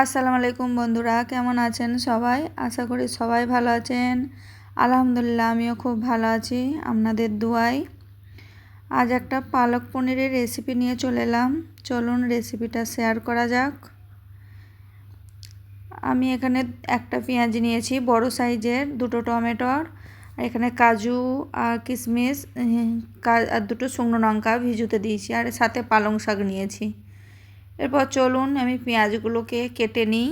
আসসালামু আলাইকুম বন্ধুরা, কেমন আছেন সবাই? আশা করি সবাই ভালো আছেন। আলহামদুলিল্লাহ, আমিও খুব ভালো আছি আপনাদের দোয়ায়। আজ একটা পালক পনিরের রেসিপি নিয়ে চলে এলাম। চলুন রেসিপিটা শেয়ার করা যাক। আমি এখানে একটা পেঁয়াজ নিয়েছি বড় সাইজের, দুটো টমেটোর, আর এখানে কাজু আর কিশমিশ আর দুটো শুকনো লঙ্কা ভিজুতে দিয়েছি, আর সাথে পালং শাক নিয়েছি। এরপর চলুন আমি পেঁয়াজগুলোকে কেটে নিই।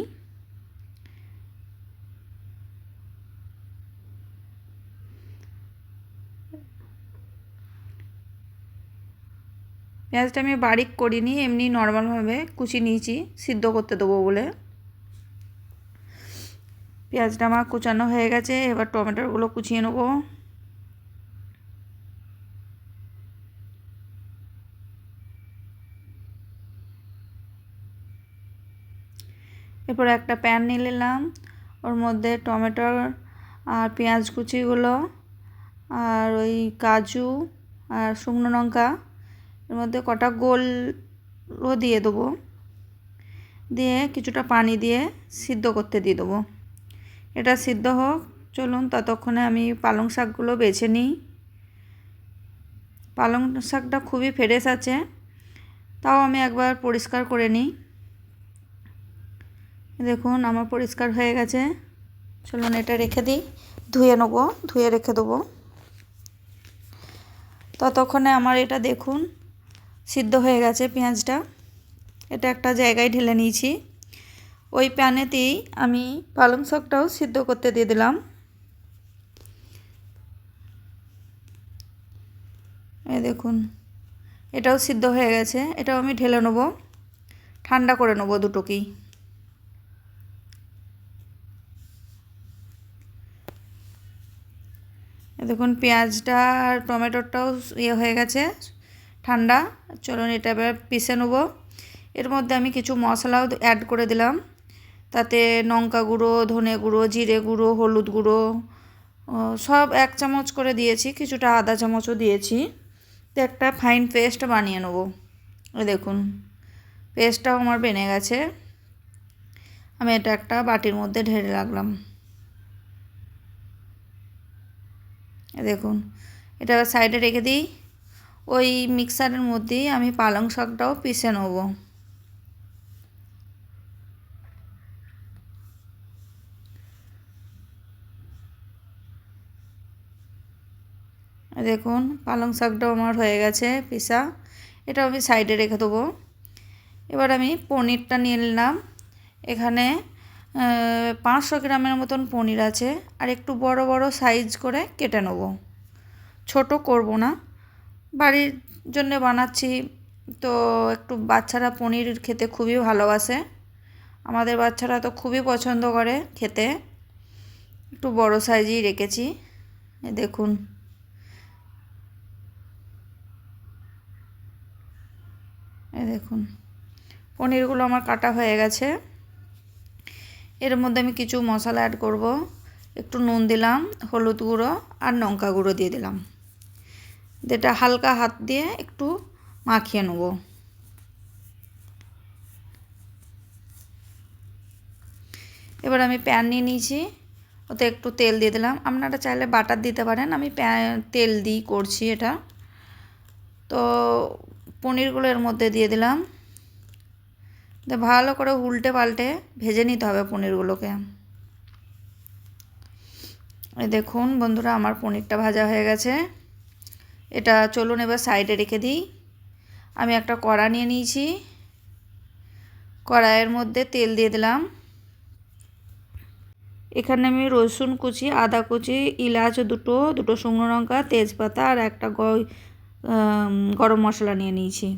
পেঁয়াজটা আমি বারিক করিনি, এমনি নর্মালভাবে কুচি নিয়েছি সিদ্ধ করতে দেবো বলে। পেঁয়াজটা আমার কুচানো হয়ে গেছে, এবার টমেটোগুলো কুচিয়ে নেব। এরপর একটা প্যান নিয়ে নিলাম, ওর মধ্যে টমেটোর আর পেঁয়াজ কুচিগুলো আর ওই কাজু আর শুকনো লঙ্কা, এর মধ্যে কটা গোলও দিয়ে দেবো, দিয়ে কিছুটা পানি দিয়ে সিদ্ধ করতে দিয়ে দেবো। এটা সিদ্ধ হোক, চলুন ততক্ষণে আমি পালং শাকগুলো বেছে নিই। পালং শাকটা খুবই ফ্রেশ আছে, তাও আমি একবার পরিষ্কার করে নিই। দেখুন আমার পরিষ্কার হয়ে গেছে। চলুন এটা রেখে দিই, ধুয়ে নেবো, ধুয়ে রেখে দেবো। ততক্ষণে আমার এটা দেখুন সিদ্ধ হয়ে গেছে পেঁয়াজটা। এটা একটা জায়গায় ঢেলে নিয়েছি। ওই প্যানেতেই আমি পালং শাকটাও সিদ্ধ করতে দিয়ে দিলাম। এই দেখুন এটাও সিদ্ধ হয়ে গেছে, এটাও আমি ঢেলে নেবো, ঠান্ডা করে নেবো দুটোকেই। দেখুন পেঁয়াজটা আর টমেটোটাও হয়ে গেছে ঠান্ডা। চলুন এটা এবার পিষে নেবো। এর মধ্যে আমি কিছু মশলাও অ্যাড করে দিলাম, তাতে লঙ্কা গুঁড়ো, ধনে গুঁড়ো, জিরে গুঁড়ো, হলুদ গুঁড়ো সব 1 চামচ করে দিয়েছি, কিছুটা আদা চামচও দিয়েছি। তো একটা ফাইন পেস্ট বানিয়ে নেবো। এই দেখুন পেস্টটাও আমার বেনে গেছে। আমি এটা একটা বাটির মধ্যে ঢেলে রাখলাম। দেখুন এটা সাইডে রেখে দিই। ওই মিক্সারের মধ্যেই আমি পালং শাকটাও পিষে নেব। দেখুন পালং শাকটাও আমার হয়ে গেছে পিষা, এটা আমি সাইডে রেখে দেবো। এবার আমি পনিরটা নিয়ে নিলাম। এখানে 500 গ্রামের মতন পনির আছে, আর একটু বড় বড় সাইজ করে কেটে নেব, ছোট করব না, বাড়ির জন্য বানাচ্ছি তো। একটু বাচ্চারা পনির খেতে খুবই ভালোবাসে, আমাদের বাচ্চারা তো খুবই পছন্দ করে খেতে। একটু বড় সাইজই রেখেছি। দেখুন দেখুন পনিরগুলো আমার কাটা হয়ে গেছে। এর মধ্যে আমি কিছু মশলা অ্যাড করব। একটু নুন দিলাম, হলুদ গুঁড়ো আর লঙ্কা গুঁড়ো দিয়ে দিলাম, যেটা হালকা হাত দিয়ে একটু মাখিয়ে নেব। এবার আমি প্যান নিয়ে নিয়েছি, ওতে একটু তেল দিয়ে দিলাম। আপনারা চাইলে বাটার দিতে পারেন, আমি তেল দিয়ে করছি এটা। তো পনিরগুলো এর মধ্যে দিয়ে দিলাম, ভালো করে উল্টে পাল্টে ভেজে নিতে হবে পনিরগুলোকে। এই দেখুন বন্ধুরা আমার পনিরটা ভাজা হয়ে গেছে। এটা চলুন এবার সাইডে রেখে দিই। আমি একটা কড়া নিয়ে নিয়েছি, কড়াইয়ের মধ্যে তেল দিয়ে দিলাম। এখানে আমি রসুন কুচি, আদা কুচি, এলাচ দুটো শুকনো লঙ্কা, তেজপাতা আর একটা গরম মশলা নিয়ে নিয়েছি।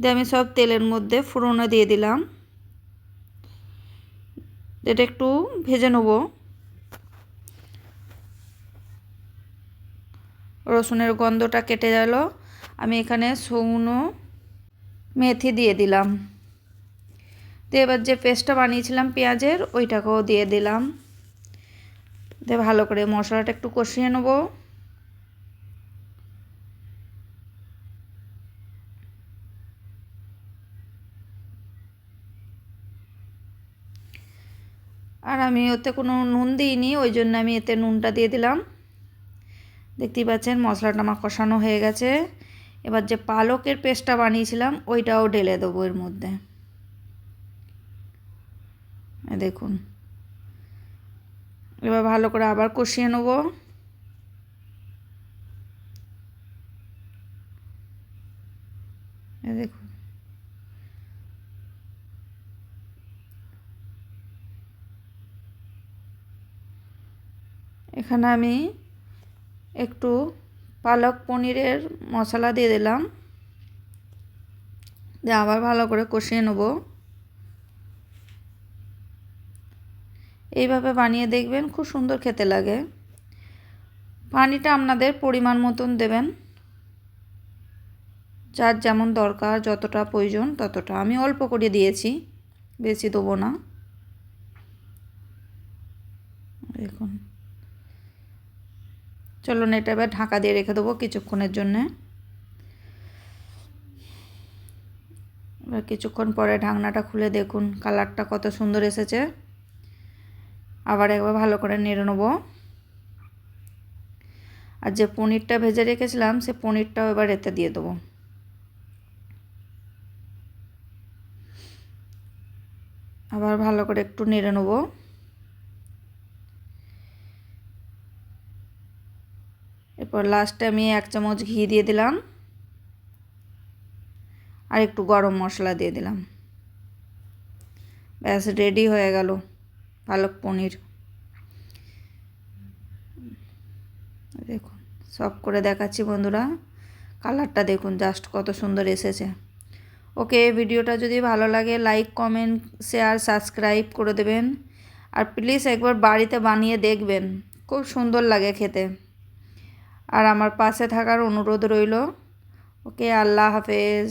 দিয়ে আমি সব তেলের মধ্যে ফোড়নে দিয়ে দিলাম। এটা একটু ভেজে নেব। রসুনের গন্ধটা কেটে গেল, আমি এখানে শুকনো মেথি দিয়ে দিলাম। দিয়ে এবার যে পেস্টটা বানিয়েছিলাম পেঁয়াজের, ওইটাকেও দিয়ে দিলাম। দিয়ে ভালো করে মশলাটা একটু কষিয়ে নেব। আর আমি ওতে কোনো নুন দিইনি, ওই জন্য আমি এতে নুনটা দিয়ে দিলাম। দেখতেই পাচ্ছেন মশলাটা আমার কষানো হয়ে গেছে। এবার যে পালকের পেস্টটা বানিয়েছিলাম ওইটাও ঢেলে দেবো এর মধ্যে। দেখুন, এবার ভালো করে আবার কষিয়ে নেব। দেখুন, এখানে আমি একটু পালক পনিরের মশলা দিয়ে দিলাম, দিয়ে আবার ভালো করে কষিয়ে নেব। এইভাবে বানিয়ে দেখবেন, খুব সুন্দর খেতে লাগে। পানিটা আপনাদের পরিমাণ মতন দেবেন, যার যেমন দরকার, যতটা প্রয়োজন ততটা। আমি অল্প করে দিয়েছি, বেশি দেবো না। দেখুন, চলুন এটা এবার ঢাকা দিয়ে রেখে দেবো কিছুক্ষণের জন্যে। এবার কিছুক্ষণ পরে ঢাকনাটা খুলে দেখুন কালারটা কত সুন্দর এসেছে। আবার একবার ভালো করে নেড়ে নেব। আর যে পনিরটা ভেজে রেখেছিলাম সে পনিরটাও এবার এতে দিয়ে দেবো। আবার ভালো করে একটু নেড়ে নেব। এরপর লাস্টে আমি 1 চামচ ঘি দিয়ে দিলাম, আর একটু গরম মশলা দিয়ে দিলাম। ব্যাস রেডি হয়ে গেল পালক পনির। দেখুন, সব করে দেখাচ্ছি বন্ধুরা, কালারটা দেখুন জাস্ট কত সুন্দর এসেছে। ওকে, ভিডিওটা যদি ভালো লাগে লাইক, কমেন্ট, শেয়ার, সাবস্ক্রাইব করে দেবেন। আর প্লিজ একবার বাড়িতে বানিয়ে দেখবেন, খুব সুন্দর লাগে খেতে। আর আমার পাশে থাকার অনুরোধ রইল। ওকে, আল্লাহ হাফেজ।